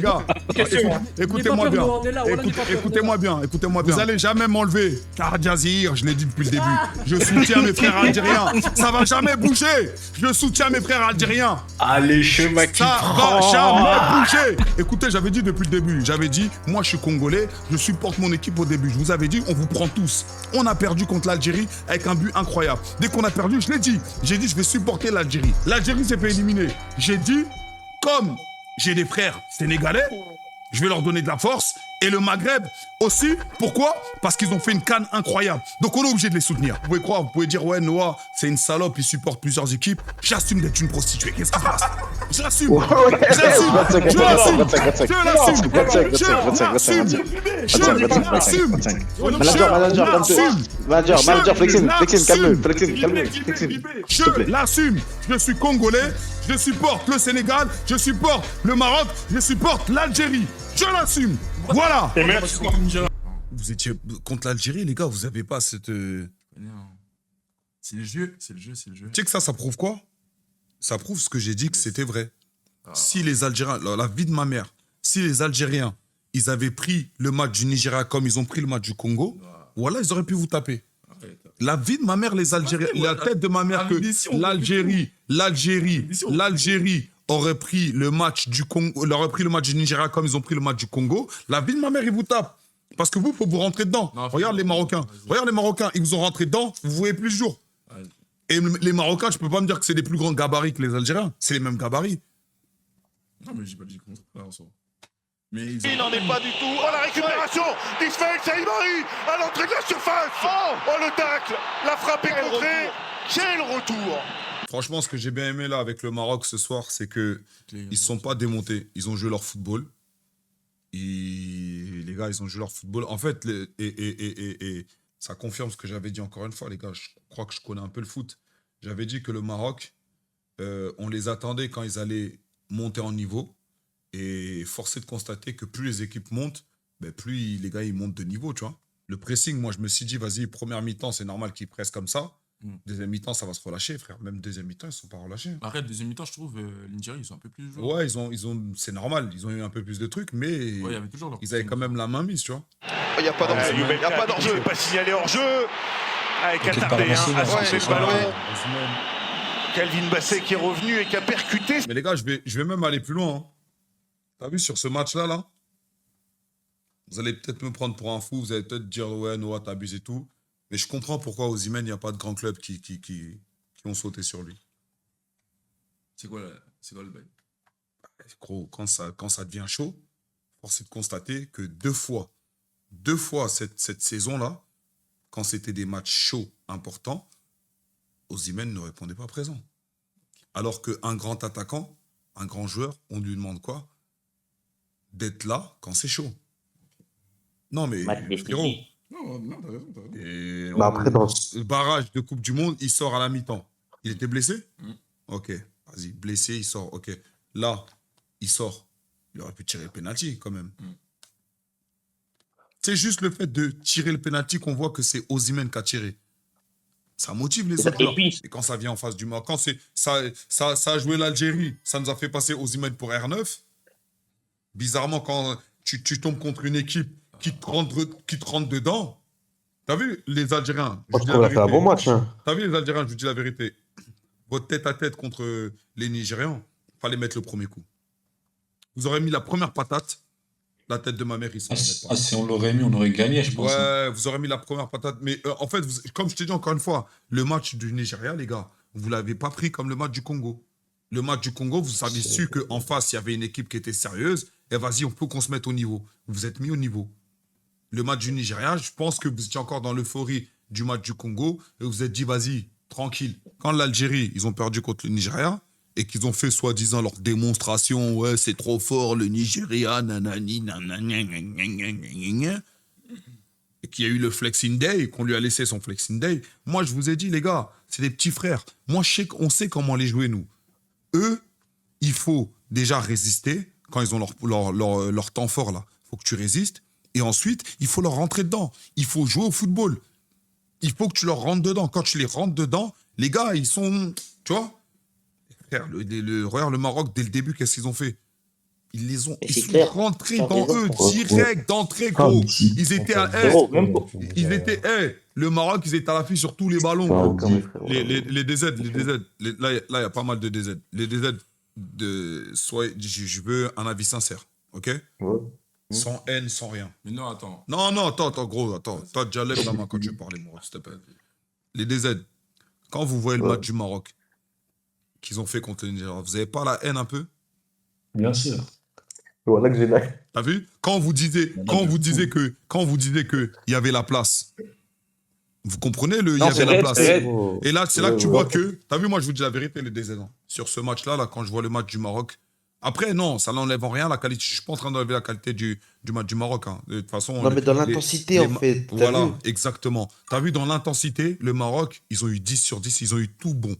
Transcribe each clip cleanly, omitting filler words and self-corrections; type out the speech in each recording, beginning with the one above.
Gars, écoutez-moi bien. Écoutez-moi bien. Vous allez jamais m'enlever Ardjazir, je l'ai dit depuis le début. Je soutiens mes frères algériens. Ça va jamais bouger. Je soutiens mes frères algériens. Allez, chemin qui Ça va jamais bouger. Écoutez, j'avais dit depuis le début. J'avais dit, moi je suis congolais, je supporte mon équipe au début. Je vous avais dit, on vous prend tous. On a perdu contre l'Algérie avec un but incroyable. Dès qu'on a perdu, je l'ai dit. J'ai dit, je vais supporter l'Algérie. L'Algérie s'est fait éliminer. J'ai dit, comme j'ai des frères sénégalais, je vais leur donner de la force. Et le Maghreb aussi. Pourquoi? Parce qu'ils ont fait une CAN incroyable. Donc on est obligé de les soutenir. Vous pouvez croire, vous pouvez dire, ouais, Noah, c'est une salope, il supporte plusieurs équipes. J'assume d'être une prostituée. Qu'est-ce qui se passe? Je l'assume. Manager, Flexine, calme-le. Je l'assume. Je suis congolais. Je supporte le Sénégal. Je supporte le Maroc. Je supporte l'Algérie. Je l'assume. Voilà. Vous étiez contre l'Algérie, les gars. Vous avez pas cette... C'est le jeu. Tu sais que ça prouve quoi? Ça prouve ce que j'ai dit, que c'était vrai. Si les Algériens, la vie de ma mère, si les Algériens, ils avaient pris le match du Nigeria comme ils ont pris le match du Congo, voilà, ils auraient pu vous taper. La vie de ma mère, les Algériens, la tête de ma mère, que l'Algérie aurait pris le match du Congo, aurait pris le match du Nigeria comme ils ont pris le match du Congo, la vie de ma mère, ils vous tapent. Parce que vous, faut vous rentrer dedans. Regarde les Marocains. Ils vous ont rentré dedans, vous ne voyez plus le jour. Et les Marocains, je peux pas me dire que c'est des plus grands gabarits que les Algériens. C'est les mêmes gabarits. Non, mais j'ai pas dit contraire en soi. Mais il n'en est pas du tout. Oh, la récupération d'Ismaël Saïmari à l'entrée de la surface. Oh, le tacle. La frappe est contrée. Quel retour. Franchement, ce que j'ai bien aimé là avec le Maroc ce soir, c'est que ils sont pas démontés. Ils ont joué leur football. Les gars, ils ont joué leur football. En fait, et ça confirme ce que j'avais dit encore une fois, les gars. Je crois que je connais un peu le foot. J'avais dit que le Maroc, on les attendait quand ils allaient monter en niveau. Et force est de constater que plus les équipes montent, ben plus les gars ils montent de niveau, tu vois. Le pressing, moi je me suis dit, vas-y, première mi-temps, c'est normal qu'ils pressent comme ça. Deuxième mi-temps, ça va se relâcher, frère. Même deuxième mi-temps, ils ne sont pas relâchés. Arrête, deuxième mi-temps, je trouve, l'Algérie, ils sont un peu plus... Ouais, c'est normal, ils ont eu un peu plus de trucs, mais ils avaient quand même la main mise, tu vois. Il n'y a pas d'enjeu, il n'y a pas d'enjeu. Il n'est pas signalé hors-jeu. Avec attardé, à soulever le ballon. Calvin Bassé qui est revenu et qui a percuté. Mais les gars, je vais même aller plus loin. Hein. T'as vu sur ce match-là, là, vous allez peut-être me prendre pour un fou, vous allez peut-être dire, ouais, Noah, t'abuses et tout. Mais je comprends pourquoi Osimhen, il n'y a pas de grands clubs qui ont sauté sur lui. C'est quoi le bail? Gros, quand ça devient chaud, force est de constater que deux fois cette saison-là, quand c'était des matchs chauds importants, Osimhen ne répondait pas présent. Alors qu'un grand attaquant, un grand joueur, on lui demande quoi? D'être là quand c'est chaud. Non, mais frérot. Non, t'as raison. Et après, dans le barrage de Coupe du Monde, il sort à la mi-temps. Il était blessé? Ok, vas-y, blessé, il sort. Ok, là, il sort. Il aurait pu tirer le penalty quand même. C'est juste le fait de tirer le penalty qu'on voit que c'est Osimhen qui a tiré. Ça motive les autres. Et quand ça vient en face du Maroc, quand ça a joué l'Algérie, ça nous a fait passer Osimhen pour R9. Bizarrement, quand tu tombes contre une équipe qui te rentre dedans, t'as vu les Algériens? Je trouve a fait un bon match. Hein. T'as vu les Algériens, je vous dis la vérité. Votre tête-à-tête contre les Nigérians, fallait mettre le premier coup. Vous aurez mis la première patate, la tête de ma mère, ils s'en remettent pas. Si on l'aurait mis, on aurait gagné, je pense. Ouais, vous aurez mis la première patate. Mais en fait, comme je t'ai dit encore une fois, le match du Nigeria, les gars, vous ne l'avez pas pris comme le match du Congo. Le match du Congo, vous avez su qu'en face, il y avait une équipe qui était sérieuse. Et vas-y, on peut qu'on se mette au niveau. Vous vous êtes mis au niveau. Le match du Nigeria, je pense que vous étiez encore dans l'euphorie du match du Congo. Et vous vous êtes dit, vas-y, tranquille. Quand l'Algérie, ils ont perdu contre le Nigeria et qu'ils ont fait soi-disant leur démonstration, ouais, c'est trop fort, le Nigeria, nanani, nanani, et qu'il y a eu le Flexing Day et qu'on lui a laissé son Flexing Day. Moi, je vous ai dit, les gars, c'est des petits frères. Moi, on sait comment les jouer, nous. Eux, il faut déjà résister quand ils ont leur temps fort, là. Il faut que tu résistes. Et ensuite, il faut leur rentrer dedans. Il faut jouer au football. Il faut que tu leur rentres dedans. Quand tu les rentres dedans, les gars, ils sont... Tu vois? Regarde le Maroc, dès le début, qu'est-ce qu'ils ont fait? Mais Ils c'est sont clair. rentrés T'as dans raison. eux direct d'entrée, Ah, gros. si. Ils étaient à Frérot, même pour... ils étaient, le Maroc, ils étaient à l'appui sur tous les ballons, Enfin, gros. aucun, mes frères. Les DZ, là, il y a pas mal de DZ. Les DZ, je veux un avis sincère, ok? Ouais. Sans haine, sans rien. Mais non, attends. Non, attends, gros, attends. Toi, déjà, lève la main quand tu parles, moi, s'il te plaît. Les DZ, quand vous voyez le Ouais. match du Maroc qu'ils ont fait contre le Nigeria, vous avez pas la haine un peu? Bien sûr. Voilà que j'ai là. T'as vu? Quand vous disiez que il y avait la place, vous comprenez il y Non, avait c'est la vrai, place. c'est vrai. Oh. Et là, c'est là Ouais, que tu ouais. vois que, t'as vu, moi, je vous dis la vérité, les DZ, hein. Sur ce match-là, quand je vois le match du Maroc, après, non, ça n'enlève en rien la qualité. Je suis pas en train d'enlever la qualité du match du Maroc, hein. De toute façon, Non, mais dans l'intensité, en fait. T'as Voilà, vu exactement. T'as vu, dans l'intensité, le Maroc, ils ont eu 10 sur 10, ils ont eu tout bon.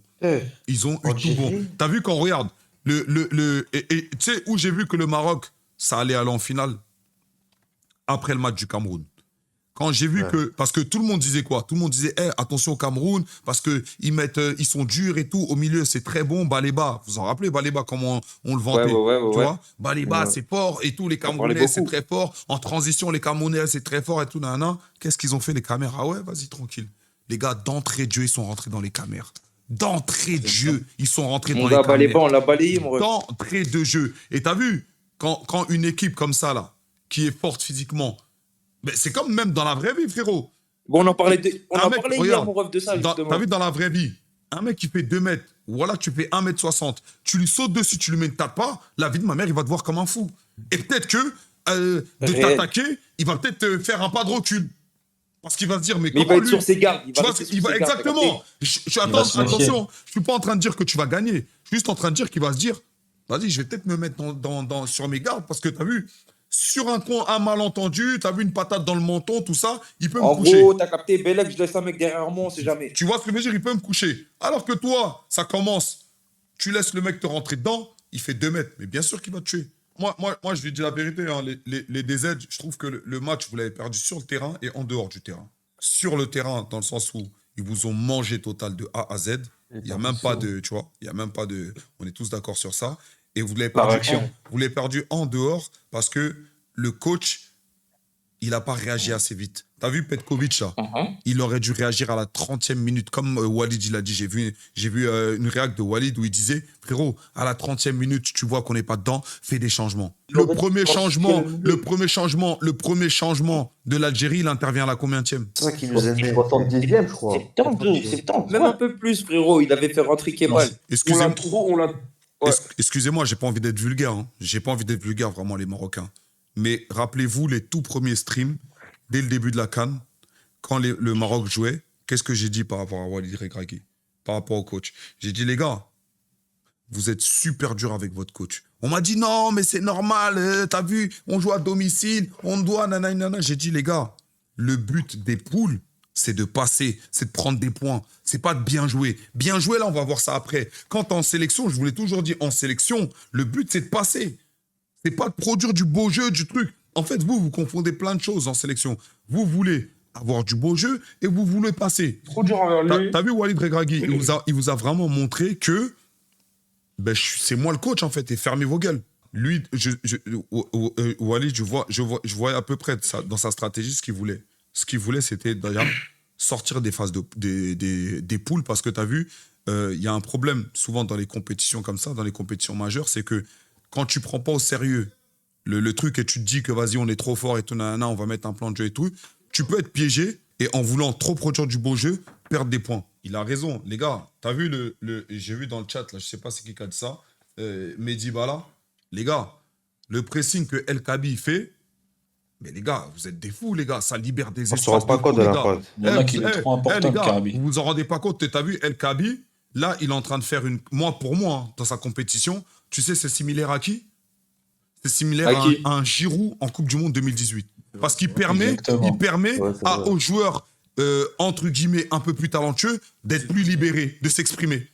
Ils ont eu tout bon. Algérie. T'as vu quand on regarde, et tu sais où j'ai vu que le Maroc, ça allait aller en finale? Après le match du Cameroun. Quand j'ai vu Ouais. que, parce que tout le monde disait quoi? Tout le monde disait, attention au Cameroun, parce que ils sont durs et tout. Au milieu, c'est très bon. Baléba, vous en rappelez, Baléba, comment on le vantait? Ouais. Tu vois? Baléba, Ouais. c'est fort et tout. Les parlait Camerounais, c'est beaucoup. très fort. En transition, les Camerounais, c'est très fort et tout. Nanana. Qu'est-ce qu'ils ont fait, les caméras? Ah ouais, vas-y, tranquille. Les gars, d'entrée de jeu, ils sont rentrés dans les caméras. D'entrée de jeu, ils sont rentrés Mon dans les gars, caméras. on l'a balayé, mon ref. D'entrée de jeu. Et t'as vu, quand une équipe comme ça, là, qui est forte physiquement, mais c'est comme même dans la vraie vie, frérot. Bon, on en parlait Regarde, hier, mon ref, de ça, T'as justement. vu, dans la vraie vie, un mec qui fait 2 mètres, voilà, tu fais 1m60, tu lui sautes dessus, tu lui mets une tape pas, la vie de ma mère, il va te voir comme un fou. Et peut-être que de Réel. t'attaquer, il va peut-être te faire un pas de recul. Parce qu'il va se dire, mais Mais il comment va être lui sur ses gardes. Tu vois, exactement. va se méfier. Attention, je suis pas en train de dire que tu vas gagner. Je suis juste en train de dire qu'il va se dire, vas-y, je vais peut-être me mettre sur mes gardes parce que t'as vu, sur un malentendu, t'as vu une patate dans le menton, tout ça, il peut En me coucher. gros, t'as capté, Bellec, je laisse un mec derrière moi, on sait jamais. Tu vois ce que je veux dire? Il peut me coucher. Alors que toi, ça commence, tu laisses le mec te rentrer dedans, il fait 2 mètres. Mais bien sûr qu'il va te tuer. Moi, je lui dis la vérité, hein, les DZ, je trouve que le match, vous l'avez perdu sur le terrain et en dehors du terrain. Sur le terrain, dans le sens où ils vous ont mangé total de A à Z. Il n'y a même pas de, tu vois, il y a même pas de, on est tous d'accord sur ça. Et vous l'avez perdu en dehors parce que le coach, il n'a pas réagi assez vite. T'as vu Petkovic, là? Il aurait dû réagir à la 30e minute, comme Walid, il a dit. J'ai vu une réac de Walid où il disait, frérot, à la 30e minute, tu vois qu'on n'est pas dedans, fais des changements. Le premier changement de l'Algérie, il intervient à la combientième? C'est ça qui nous a mis 70e, je crois. 70, même un peu plus, frérot. Il avait fait rentrer Kebal. Excusez-moi, j'ai pas envie d'être vulgaire. Hein. J'ai pas envie d'être vulgaire, vraiment, les Marocains. Mais rappelez-vous les tout premiers streams, dès le début de la CAN, quand le Maroc jouait, qu'est-ce que j'ai dit par rapport à Walid Regragui, par rapport au coach? J'ai dit, les gars, vous êtes super dur avec votre coach. On m'a dit, non, mais c'est normal, t'as vu, on joue à domicile, on doit, nanana. J'ai dit, les gars, le but des poules, c'est de passer, c'est de prendre des points. C'est pas de bien jouer. Bien jouer, là, on va voir ça après. Quand t'es en sélection, je vous l'ai toujours dit, en sélection, le but, c'est de passer. C'est pas de produire du beau jeu, du truc. En fait, vous confondez plein de choses en sélection. Vous voulez avoir du beau jeu et vous voulez passer. Trop dur envers lui. T'as vu Walid Regragui, il vous a vraiment montré que c'est moi le coach, en fait, et fermez vos gueules. Lui, Walid, je vois à peu près dans sa stratégie ce qu'il voulait. Ce qu'il voulait, c'était d'ailleurs sortir des phases des poules, parce que tu as vu, il y a un problème souvent dans les compétitions comme ça, dans les compétitions majeures, c'est que quand tu prends pas au sérieux le truc et tu te dis que vas-y, on est trop fort et tout, nanana, on va mettre un plan de jeu et tout, tu peux être piégé et en voulant trop produire du beau jeu, perdre des points. Il a raison. Les gars, t'as vu j'ai vu dans le chat, là, je sais pas c'est qui a dit ça, Mehdi Bala. Les gars, le pressing que El Kabi fait, mais les gars, vous êtes des fous, les gars. Ça libère des espaces. On se rend pas compte de l'impact. Il y en a qui est trop important, les gars, le Kabi. vous vous en rendez pas compte. T'as vu El Kabi, là, il est en train de faire pour moi, hein, dans sa compétition, tu sais, c'est similaire à qui? C'est similaire à un Giroud en Coupe du Monde 2018. Parce qu'il permet aux joueurs, entre guillemets, un peu plus talentueux, d'être plus libérés, de s'exprimer.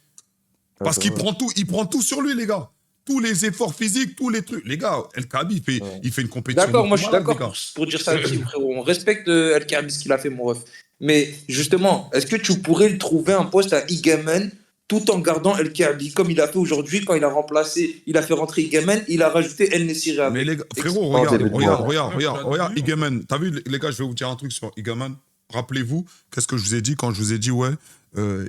Parce qu'il prend tout sur lui, les gars. Tous les efforts physiques, tous les trucs. Les gars, El Kabi, il fait une compétition. D'accord, moi je suis d'accord pour dire ça aussi, frérot. On respecte El Kabi, ce qu'il a fait, mon ref. Mais justement, est-ce que tu pourrais le trouver un poste à Egemen tout en gardant El Kaabi, comme il a fait aujourd'hui quand il a remplacé, il a fait rentrer Igamen, il a rajouté El Nessiri avec. Mais les gars, frérot, regarde, t'as vu, les gars, je vais vous dire un truc sur Igaman. Rappelez-vous, qu'est-ce que je vous ai dit quand je vous ai dit, ouais,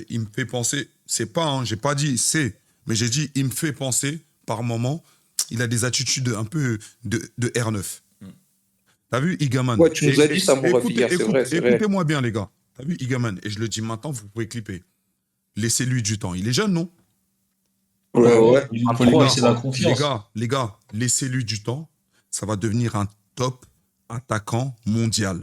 il me fait penser, c'est pas, hein, j'ai pas dit c'est, mais j'ai dit, il me fait penser, par moment, il a des attitudes un peu de R9. T'as vu, Igaman? Ouais, tu nous as dit ça, mon ref, hier, c'est vrai. Écoutez-moi bien, les gars. T'as vu, Igaman? Et je le dis maintenant, vous pouvez clipper. Laissez-lui du temps. Il est jeune, non? Ouais. Il faut lui laisser la confiance. Les gars, laissez-lui du temps. Ça va devenir un top attaquant mondial.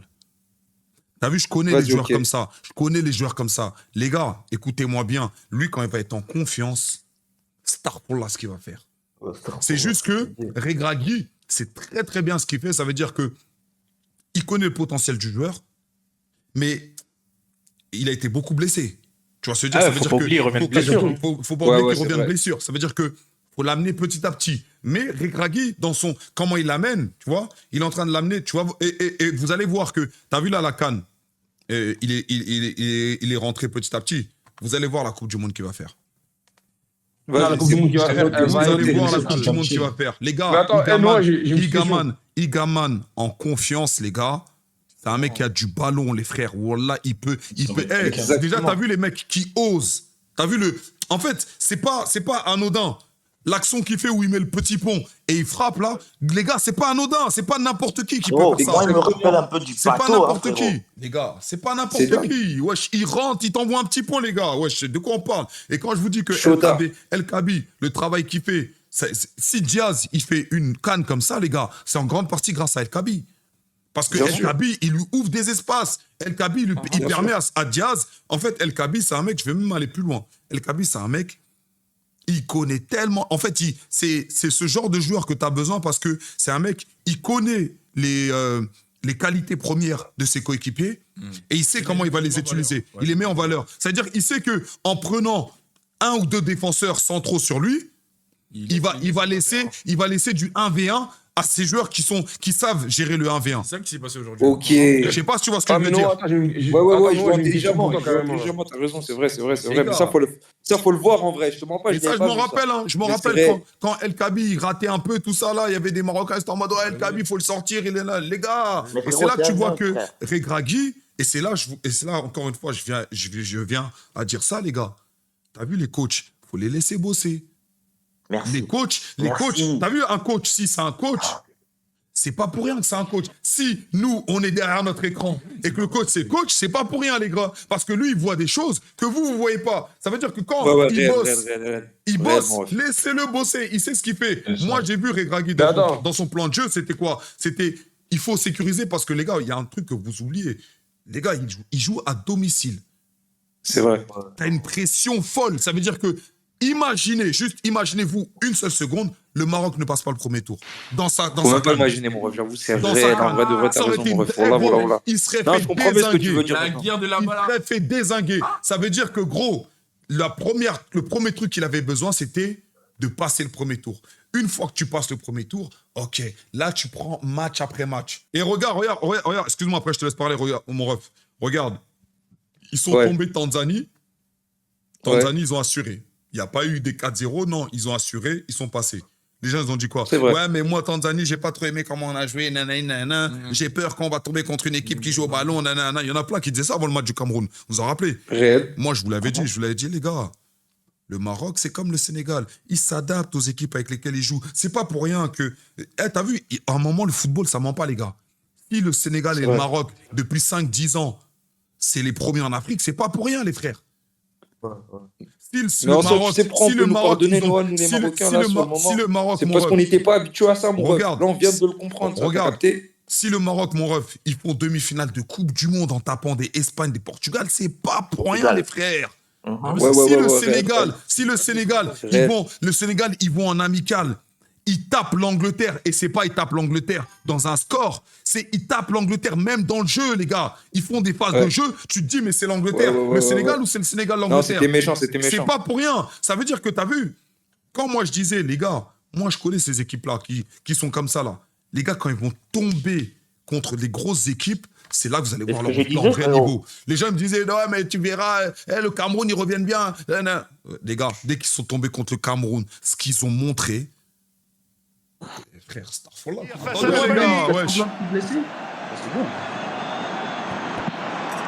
T'as vu, je connais les joueurs comme ça. Je connais les joueurs comme ça. Les gars, écoutez-moi bien. Lui, quand il va être en confiance, star pour là ce qu'il va faire. C'est juste que Regragui, c'est très très bien ce qu'il fait. Ça veut dire que il connaît le potentiel du joueur, mais il a été beaucoup blessé. Tu vois, se dire, ça veut dire que il revient de blessure. faut pas oublier qu'il revient de blessure. Ça veut dire que faut l'amener petit à petit. Mais Regragui, dans son comment il l'amène, tu vois, il est en train de l'amener, tu vois, et vous allez voir que t'as vu là la CAN, il est rentré petit à petit. Vous allez voir la Coupe du Monde qu'il va faire. La Coupe du Monde qu'il va faire, Vous allez voir la Coupe du Monde qu'il va faire. Les gars, Igaman en confiance, les gars. C'est un mec qui a du ballon, les frères. Wallah, il peut. Déjà, t'as vu les mecs qui osent. T'as vu le. En fait, c'est pas anodin. L'action qu'il fait où il met le petit pont et il frappe là, les gars, c'est pas anodin. C'est pas n'importe qui peut faire ça. Moi, il me rappelle un peu du C'est pas Pato, n'importe qui, les gars. C'est pas n'importe qui. Wesh, il rentre, il t'envoie un petit pont, les gars. Wesh, de quoi on parle? Et quand je vous dis que El Kaabi, le travail qu'il fait, si Diaz, il fait une canne comme ça, les gars, c'est en grande partie grâce à El Kaabi. Parce que El Kaabi, il lui ouvre des espaces. El Kaabi, il permet à Diaz. En fait, El Kaabi, c'est un mec, je vais même aller plus loin. El Kaabi, c'est un mec, il connaît tellement. En fait, c'est ce genre de joueur que tu as besoin parce que c'est un mec, il connaît les qualités premières de ses coéquipiers et il sait comment il va les utiliser. Il les met en valeur. C'est-à-dire qu'il sait qu'en prenant un ou deux défenseurs centraux sur lui, il va laisser du 1v1 à ces joueurs qui savent gérer le 1v1. C'est ça qui s'est passé aujourd'hui. Ok. Je sais pas si tu vois ce que je veux dire. Ouais, je vois intelligemment. T'as raison, c'est vrai. Mais ça, faut le voir en vrai. Je te mens pas. Et ça, je m'en rappelle. Je m'en rappelle quand El Kaabi, il ratait un peu tout ça là. Il y avait des Marocains, c'était en mode El Kaabi, il faut le sortir. Il est là, les gars. Et c'est là que tu vois que Regragui, et c'est là, encore une fois, je viens à dire ça, les gars. T'as vu les coachs, faut les laisser bosser. Merci. Les coachs, t'as vu un coach, si c'est un coach, c'est pas pour rien que c'est un coach. Si nous, on est derrière notre écran et que le coach, c'est pas pour rien, les gars. Parce que lui, il voit des choses que vous voyez pas. Ça veut dire que quand il bosse, laissez-le bosser. Il sait ce qu'il fait. Moi, j'ai vu Regragui dans son plan de jeu, c'était quoi? C'était, il faut sécuriser parce que, les gars, il y a un truc que vous oubliez. Les gars, il joue à domicile. C'est vrai. T'as une pression folle. Ça veut dire que imaginez-vous une seule seconde, le Maroc ne passe pas le premier tour. Faut même pas imaginer, mon ref, j'avoue, c'est réel, en vrai de vrai, t'as raison, mon ref. Voilà. Il serait fait dézinguer. La guerre de la Il balle. serait fait dézinguer. Ça veut dire que, gros, le premier truc qu'il avait besoin, c'était de passer le premier tour. Une fois que tu passes le premier tour, ok, là, tu prends match après match. Et regarde, excuse-moi, après, je te laisse parler, regarde, mon ref. Regarde, ils sont tombés de Tanzanie. Ils ont assuré. Il n'y a pas eu des 4-0, non, ils ont assuré, ils sont passés. Les gens, ils ont dit quoi? Ouais, mais moi, Tanzanie, j'ai pas trop aimé comment on a joué, j'ai peur qu'on va tomber contre une équipe qui joue au ballon, Il y en a plein qui disaient ça avant le match du Cameroun. Vous vous en rappelez? Réel. Moi, je vous l'avais dit, les gars, le Maroc, c'est comme le Sénégal. Ils s'adaptent aux équipes avec lesquelles ils jouent. C'est pas pour rien que... t'as vu, à un moment, le football, ça ment pas, les gars. Si le Sénégal et le Maroc, depuis 5-10 ans, c'est les premiers en Afrique, c'est pas pour rien, les frères. Si le Maroc, c'est parce qu'on n'était pas habitué à ça, mon ref. Là, on vient de le comprendre. Regarde, si le Maroc, mon ref, ils font demi-finale de Coupe du Monde en tapant des Espagne, des Portugal, c'est pas pour rien, les frères. Si le Sénégal, ils vont en amical. Ils tapent l'Angleterre, et c'est pas ils tapent l'Angleterre dans un score, c'est ils tapent l'Angleterre même dans le jeu, les gars. Ils font des phases de jeu, tu te dis, mais c'est l'Angleterre, le Sénégal ou c'est le Sénégal, l'Angleterre? Non, c'était méchant. C'est pas pour rien. Ça veut dire que t'as vu, quand moi je disais, les gars, moi je connais ces équipes-là qui sont comme ça, là. Les gars, quand ils vont tomber contre les grosses équipes, c'est là que vous allez C'est voir ce que leur, je disais, leur vrai frérot. niveau. Les gens me disaient, non, mais tu verras, le Cameroun, ils reviennent bien. Les gars, dès qu'ils sont tombés contre le Cameroun, ce qu'ils ont montré, frère, Starfall là. Face à Attendez, les Noël. gars, wesh. C'est bon.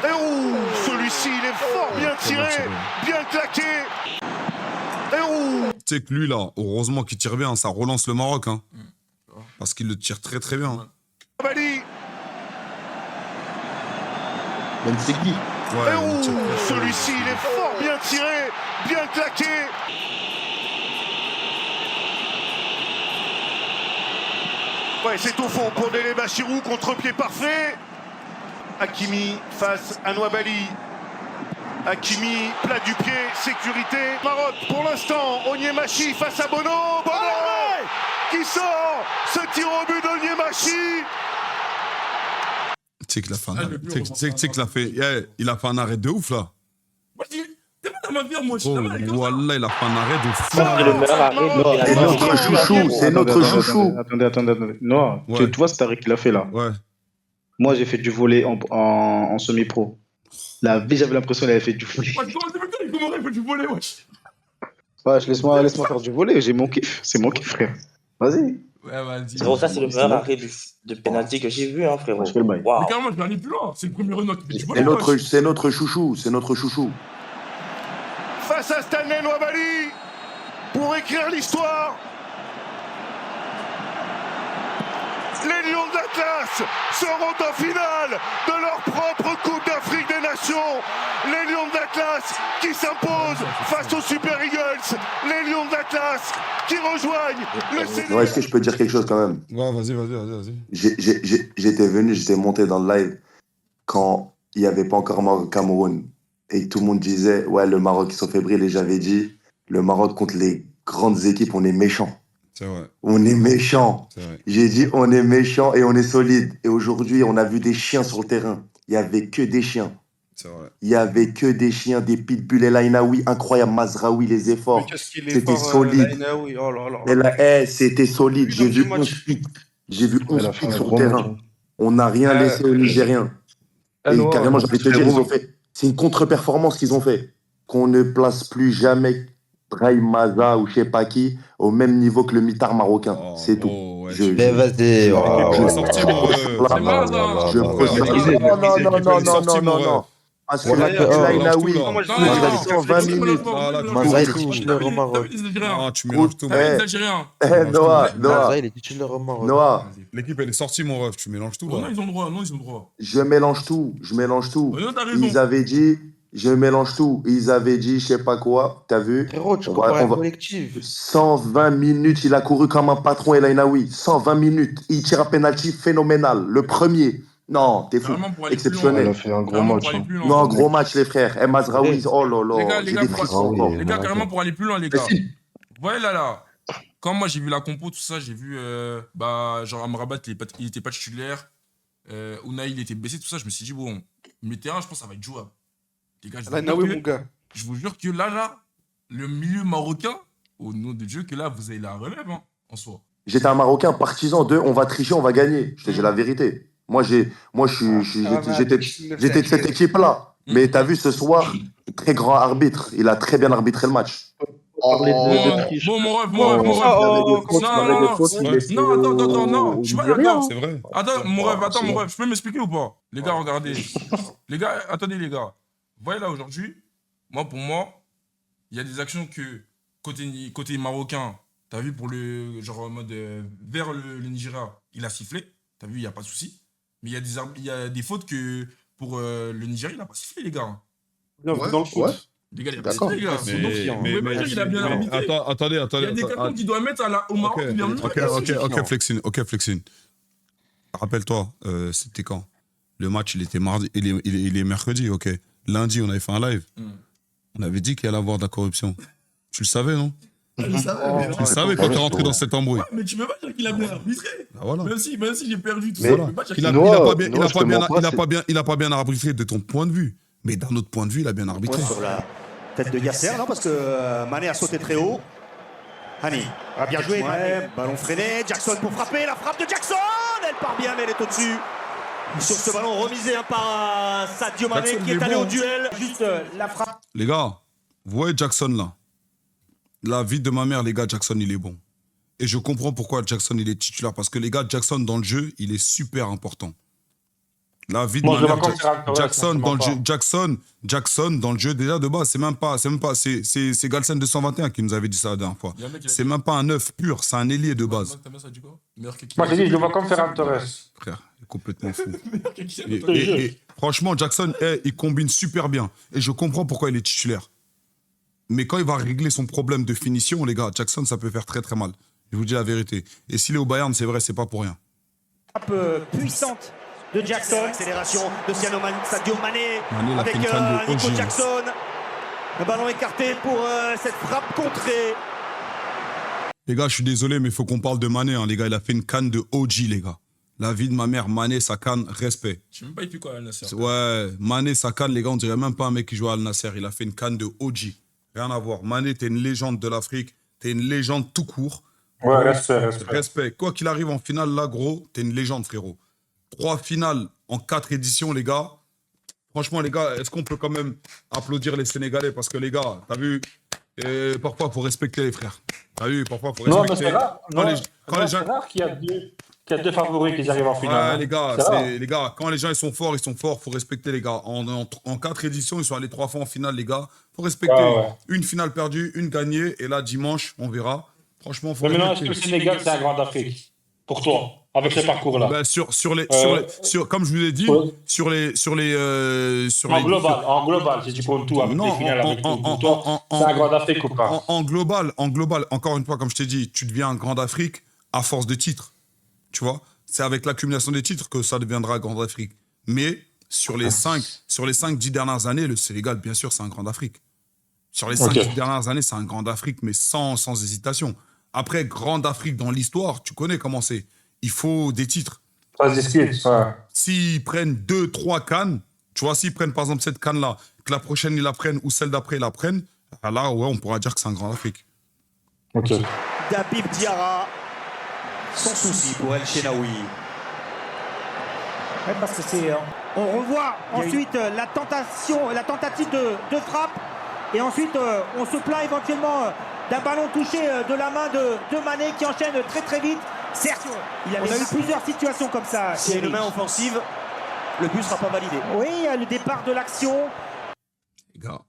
Et ouh, celui-ci, il est fort bien tiré, bien claqué. Et ouh, Tu sais que lui, là, heureusement qu'il tire bien, ça relance le Maroc. Hein. Parce qu'il le tire très, très bien. Hein. Bali. Ben Segui. Ouais, Et il ouh, tire très, très bien. celui-ci, il est fort bien tiré, bien claqué. Ouais, c'est au fond pour Dele Bachirou, contre-pied parfait. Hakimi face à Nouabali. Hakimi, plat du pied, sécurité. Maroc pour l'instant, Onyemachi face à Bono. Bono qui sort ce tir au but d'Onyemachi. Tu sais qu'il a fait un Ah, arrêt. le plus Tu sais qu'il a fait. Il a fait un arrêt de ouf, là. Moi, je dis, t'es pas dans ma vie, moi, je suis Oh, dans ma vie comme ça. voilà, il a fait un arrêt de fou. C'est le meilleur arrêt de C'est notre chouchou, c'est notre chouchou. Attendez. Non, Ouais. tu vois cet arrêt qu'il a fait là. Ouais. Moi, j'ai fait du volley en semi-pro. La vie, j'avais l'impression qu'il avait fait du volley. Moi, je commence à me dire, il faut du voler, wesh. Ouais, laisse-moi faire du volley, j'ai mon kiff. C'est mon kiff, frère. Vas-y. Ouais, vas-y. Frérot, ça, c'est le meilleur arrêt de penalty que j'ai vu, hein, frérot. Je fais le bail. Waouh. Mais carrément, je vais aller plus loin. C'est le premier Renault qui fait du voler. C'est notre chouchou, c'est notre chouchou. Face à Stanley Nouabali pour écrire l'histoire. Les Lions de l'Atlas seront en finale de leur propre Coupe d'Afrique des Nations. Les Lions de l'Atlas qui s'imposent face aux Super Eagles. Les Lions de l'Atlas qui rejoignent le Sénégal. Ouais, est-ce que je peux dire quelque chose quand même? Ouais, vas-y. J'étais monté dans le live quand il n'y avait pas encore Maroc-Cameroun et tout le monde disait, ouais, le Maroc, ils sont fébriles, et j'avais dit, le Maroc contre les grandes équipes, on est méchants. C'est vrai, On est méchants. c'est vrai. J'ai dit, on est méchants et on est solide. Et aujourd'hui, on a vu des chiens sur le terrain. Il n'y avait que des chiens. C'est vrai. Il n'y avait que des chiens, des pitbulls. El Ainaoui, incroyable. Mazraoui, les efforts. Qu'est-ce qu'il est C'était fort, solide. Laïnaoui. Oh là là. Et là, c'était solide. J'ai vu du match. 11 pics. J'ai vu Elle 11 a fait pics un sur le gros terrain. match, hein. On n'a rien laissé aux Nigériens. Et Noah, carrément, j'ai envie de te dire, frérot. ils ont fait. C'est une contre-performance qu'ils ont fait. Qu'on ne place plus jamais Brahim Maza ou je sais pas qui au même niveau que le mitard marocain. Oh, C'est tout. oh, ouais, Mais vas-y, Je vais ouais, sortir mon ref. C'est mal, ça. Je non. Parce que Ouais, la ouais, Ainaoui, ouais, Moi, je Non, dis, non, il non. a 120 minutes. Maza, il est titulaire au T'as Maroc. vu les Algériens? Ah, tu mélanges tout. T'as vu Eh. les Algériens? Noah, Maza, il est titulaire au Maroc. Noah, L'équipe, elle est sortie, mon ref. Tu mélanges tout, Oh, là. non, ils ont le droit. Non, ils ont le droit. je mélange tout. Oh, non, t'as raison. Ils avaient dit, je mélange tout. Ils avaient dit, je sais pas quoi, t'as vu? Frérot, tu On compares va- un on va- collectif. 120 minutes, il a couru comme un patron, El Ainaoui. 120 minutes. Il tire un penalty phénoménal. Le premier. Non, t'es fou. Carrément pour aller plus loin. Elle Exceptionnel. a fait un gros Carrément match. pour aller hein. plus loin. Non, gros match, les frères. Et Mazraoui, oh là Les gars, là, les j'ai gars, des pour- frissons oui, encore. oui. Les gars, Ouais, carrément ok. pour aller plus loin, les gars. Ouais, là. Quand moi j'ai vu la compo, tout ça, j'ai vu. Genre Amrabat, il était pas titulaire. Unai, il était blessé, tout ça. Je me suis dit, bon, mes terrains, je pense que ça va être jouable. Les gars, Laïnaoui, mon gars. je vous jure que là, le milieu marocain, au nom de Dieu, que là, vous avez la relève, hein, en soi. J'étais un Marocain partisan de on va tricher, on va gagner. Je te dis la vérité. Moi, j'étais de cette équipe-là. Mais t'as vu ce soir, très grand arbitre. Il a très bien arbitré le match. Parler de Bon, triche. bon, mon ref, Oh, mon ref. oh, Non, je suis pas d'accord. C'est vrai. Attends, mon ref, je peux m'expliquer ou pas? Les gars, regardez. Les gars, attendez, les gars. Vous voyez là, aujourd'hui, pour moi, il y a des actions que, côté marocain, t'as vu pour le, genre en mode, vers le Nigeria, il a sifflé. T'as vu, il n'y a pas de souci. Mais il y a des fautes que, pour le Nigeria, il n'a pas sifflé, les gars. Non, Ouais, dans le foot. ouais. Les gars, il a pas D'accord. sifflé, les gars. Mais- Donc, vous pouvez pas dire qu'il a bien arbitré. Attendez. Il y a des cartons qu'il doit mettre au Maroc. Ok, il vient de mettre. ok, Flexine. Rappelle-toi, c'était quand? Le match, il était mardi, il est mercredi, ok. Lundi, on avait fait un live. On avait dit qu'il allait avoir de la corruption. Tu le savais, non? Je le savais, mais Tu le savais quand t'es rentré dans cet embrouille. Ouais, mais tu peux pas dire qu'il a bien arbitré. Ah, voilà. Même si j'ai perdu tout Mais ça, Voilà. tu peux pas dire Il qu'il a, a il a Noah, pas bien, Noah, je te mens pas, il a pas bien arbitré de ton point de vue. Mais d'un autre point de vue, il a bien arbitré. Sur la tête de Yasser, non, parce que Mané a sauté très haut. Hani a bien joué, Mané. Ballon freiné, Jackson pour frapper, la frappe de Jackson, elle part bien, mais elle est au-dessus. Sur ce ballon remisé par Sadio Mané Jackson, qui il est est allé bon. au duel. Juste la frappe. Les gars, vous voyez Jackson là. La vie de ma mère, les gars, Jackson, il est bon. Et je comprends pourquoi Jackson, il est titulaire. Parce que les gars, Jackson, dans le jeu, il est super important. La vie de Moi, ma je mère, le vois comme Ferran Torres, Jackson, dans le jeu, franchement Jackson, dans le jeu, déjà de base, c'est Galsen 221 qui nous avait dit ça la dernière fois. Il y a un mec qui a C'est même pas un œuf pur, c'est un ailier de base. T'as bien ça dit quoi? Meilleur que qui? Moi, j'ai dit, je le vois comme Ferran Torres. Frère, il est complètement fou. Meilleur que qui? Et franchement, Jackson, il combine super bien. Et je comprends pourquoi il est titulaire. Mais quand il va régler son problème de finition, les gars, Jackson, ça peut faire très très mal. Je vous dis la vérité. Et s'il est au Bayern, c'est vrai, c'est pas pour rien. Frappe puissante de Jackson. Accélération de Sadio Mané. Mané, il a fait Avec une canne de Nico OG. Jackson. Le ballon écarté pour cette frappe contrée. Les gars, je suis désolé, mais il faut qu'on parle de Mané. Hein, les gars, il a fait une canne de OG, les gars. La vie de ma mère, Mané, sa canne, respect. Je sais même pas, il fait quoi, Al Nassr. Ouais, Mané, sa canne, les gars, on dirait même pas un mec qui joue à Al Nasser. Il a fait une canne de OG. Rien à voir. Mané, t'es une légende de l'Afrique. T'es une légende tout court. Ouais, respect. Respect. Quoi qu'il arrive en finale, là, gros, t'es une légende, frérot. 3 finales en 4 éditions, les gars. Franchement, les gars, est-ce qu'on peut quand même applaudir les Sénégalais? Parce que, les gars, t'as vu, parfois, il faut respecter les frères. T'as vu, parfois, il faut Non, respecter. mais c'est rare. Quand Non, les- quand les gens- c'est rare qu'il y a deux favoris qui arrivent en finale. Ouais, hein. les gars, C'est rare. les gars, quand les gens ils sont forts, faut respecter, les gars. En 4 éditions, ils sont allés 3 fois en finale, les gars. Faut respecter. Ouais. Une finale perdue, une gagnée, et là, dimanche, on verra. Franchement, faut Mais maintenant, est-ce que respecter. le Sénégal, c'est un grand d'Afrique? Pour toi, avec ce parcours-là. Ben, comme je vous l'ai dit, Ouais. sur les En global, si tu comptes tout avec Non, les finales, avec tout, pour toi, en- c'est un grand d'Afrique ou pas? en global, encore une fois, comme je t'ai dit, tu deviens un grand d'Afrique à force de titres. Tu vois, c'est avec l'accumulation des titres que ça deviendra grand d'Afrique. Mais sur les 5-10 dernières années, le Sénégal, bien sûr, c'est un grand d'Afrique. Sur les 5-10 dernières années, c'est un grand d'Afrique, mais sans hésitation. Après, grand d'Afrique dans l'histoire, tu connais comment c'est. Il faut des titres. Ça se discute, ouais. S'ils prennent 2-3 cannes, tu vois, s'ils prennent par exemple cette canne-là, que la prochaine ils la prennent ou celle d'après ils la prennent, là, ouais, on pourra dire que c'est un grand d'Afrique. Ok. Dabib Diarra. Sans souci pour El Shenaoui. Ouais, parce que c'est. On revoit ensuite la tentative de frappe. Et ensuite, on se plaint éventuellement d'un ballon touché de la main de Mané qui enchaîne très très vite. Certes, on a eu plusieurs situations comme ça. S'il y a une main offensive, le but ne sera pas validé. Oui, le départ de l'action. Les gars,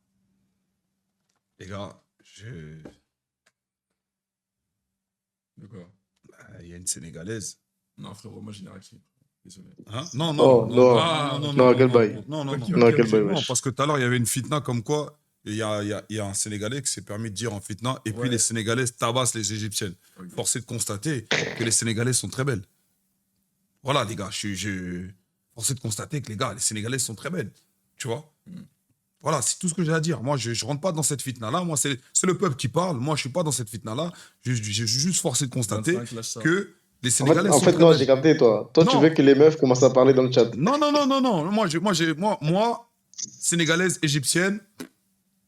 De quoi? il y a une Sénégalaise. Non, frérot, moi, j'ai réactif. Désolé. Hein? Non, quel bail. Non, quel bail, wesh. parce que tout à l'heure, il y avait une fitna comme quoi il y a un Sénégalais qui s'est permis de dire en fitna, et puis les Sénégalaises tabassent les Égyptiennes. Force est de constater que les Sénégalaises sont très belles. Voilà, les gars, force est de constater que les Sénégalaises sont très belles. Tu vois? Voilà, c'est tout ce que j'ai à dire. Moi, je ne rentre pas dans cette fitna-là. Moi, c'est le peuple qui parle. Moi, je ne suis pas dans cette fitna-là. J'ai juste forcé de constater 25, lâche ça. que les Sénégalaises En sont fait, très non, belles. j'ai capté, toi. Toi, tu Non. veux que les meufs commencent à parler dans le chat. Non. Moi, sénégalaise, égyptienne,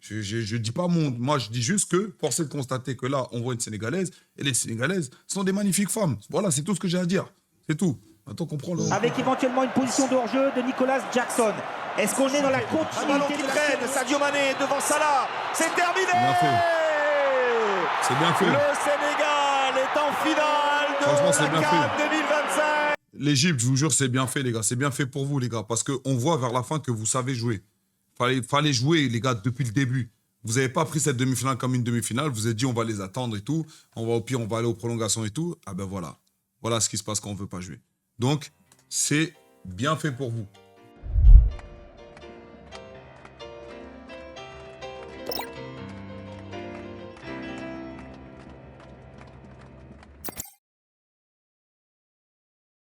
je dis pas monde. Moi, je dis juste que, force est de constater que là, on voit une Sénégalaise, et les Sénégalaises sont des magnifiques femmes. Voilà, c'est tout ce que j'ai à dire. C'est tout. Maintenant, on comprend le... Avec éventuellement une position de hors-jeu de Nicolas Jackson. Est-ce qu'on est dans la Un ballon continuité qui de la traîne, Sadio Mané devant Salah. C'est terminé. Bien fait. C'est bien fait. Le Sénégal est en finale de Franchement, c'est la bien CAN fait. 2025. L'Égypte, je vous jure, c'est bien fait, les gars. C'est bien fait pour vous, les gars. Parce qu'on voit vers la fin que vous savez jouer. Fallait jouer, les gars, depuis le début. Vous n'avez pas pris cette demi-finale comme une demi-finale. Vous avez dit, on va les attendre et tout. Au pire, on va aller aux prolongations et tout. Ah ben voilà. Voilà ce qui se passe quand on ne veut pas jouer. Donc, c'est bien fait pour vous.